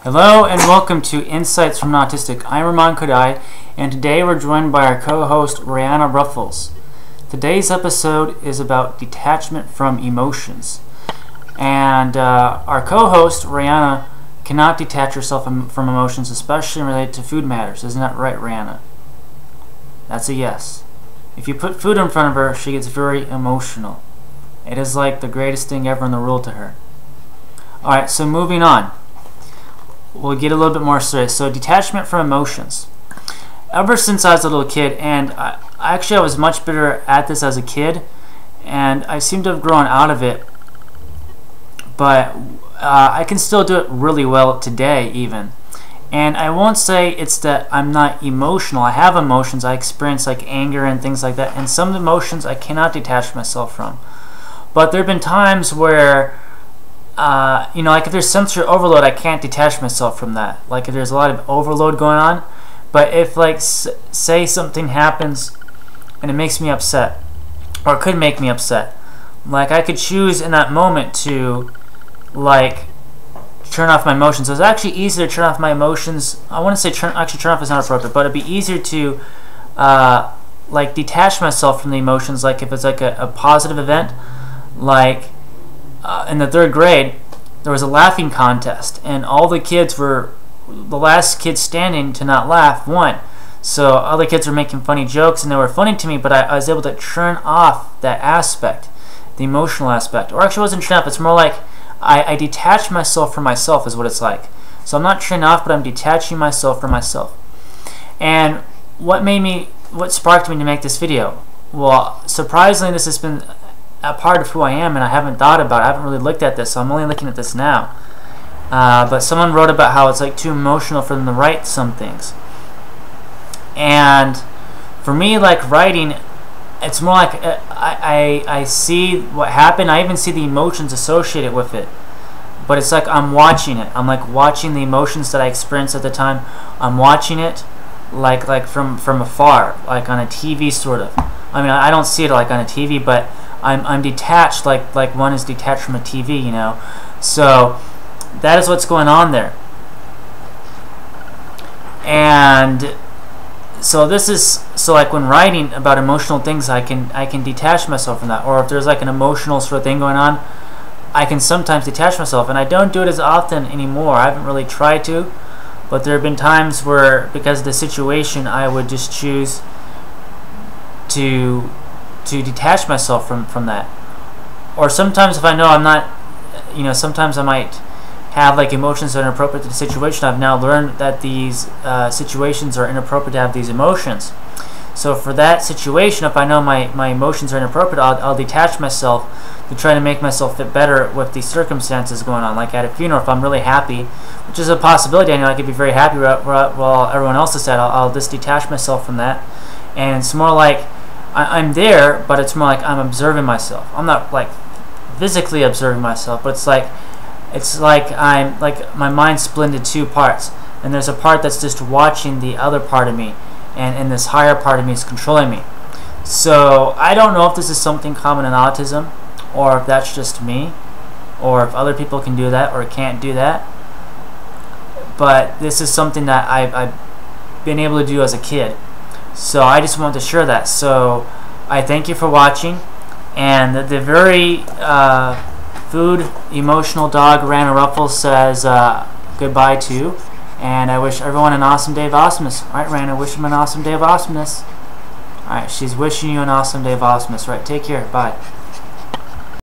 Hello and welcome to Insights from Autistic. I'm Arman Khodaei, and today we're joined by our co-host Rihanna Ruffles. Today's episode is about detachment from emotions, and our co-host Rihanna cannot detach herself from emotions, especially related to food matters. Isn't that right, Rihanna? That's a yes. If you put food in front of her, she gets very emotional. It is like the greatest thing ever in the world to her. Alright, so moving on. We'll get a little bit more serious. So detachment from emotions. Ever since I was a little kid, and I was much better at this as a kid, and I seem to have grown out of it, but I can still do it really well today even. And I won't say it's that I'm not emotional. I have emotions. I experience like anger and things like that, and some emotions I cannot detach myself from. But there have been times where like if there's sensory overload, I can't detach myself from that. Like if there's a lot of overload going on. But if like say something happens and it makes me upset, or it could make me upset, like I could choose in that moment to like turn off my emotions. It's actually easier to turn off my emotions. I want to say turn off is not appropriate, but it'd be easier to like detach myself from the emotions. Like if it's like a positive event, like in the 3rd grade, there was a laughing contest, and all the kids were, the last kid standing to not laugh won. So other kids were making funny jokes, and they were funny to me, but I was able to turn off that aspect, the emotional aspect. Or actually, it wasn't turn off, it's more like I detach myself from myself is what it's like. So I'm not turning off, but I'm detaching myself from myself. And what sparked me to make this video? Well, surprisingly, this has been a part of who I am, and I haven't thought about it. I haven't really looked at this, so I'm only looking at this now. But someone wrote about how it's like too emotional for them to write some things. And for me, like writing, it's more like I see what happened. I even see the emotions associated with it. But it's like I'm watching it. I'm like watching the emotions that I experienced at the time. I'm watching it like from afar, like on a TV sort of. I mean, I don't see it like on a TV, but I'm detached, like one is detached from a TV, you know. So that is what's going on there. And so this is like when writing about emotional things, I can detach myself from that. Or if there's like an emotional sort of thing going on, I can sometimes detach myself, and I don't do it as often anymore. I haven't really tried to, but there have been times where, because of the situation, I would just choose to detach myself from that. Or sometimes if I know I'm not, sometimes I might have like emotions that are inappropriate to the situation. I've now learned that these situations are inappropriate to have these emotions. So for that situation, if I know my emotions are inappropriate, I'll detach myself to try to make myself fit better with the circumstances going on. Like at a funeral, if I'm really happy, which is a possibility, I know I could be very happy while everyone else is sad, I'll just detach myself from that. And it's more like I'm there, but it's more like I'm observing myself. I'm not like physically observing myself, but it's like I'm like my mind's split into 2 parts, and there's a part that's just watching the other part of me, and this higher part of me is controlling me. So I don't know if this is something common in autism, or if that's just me, or if other people can do that or can't do that. But this is something that I've been able to do as a kid. So I just wanted to share that. So I thank you for watching, and the very food emotional dog Rihanna Ruffles says goodbye to, and I wish everyone an awesome day of awesomeness. Alright, Rihanna, wish them an awesome day of awesomeness. Alright, she's wishing you an awesome day of awesomeness. Right, take care, bye.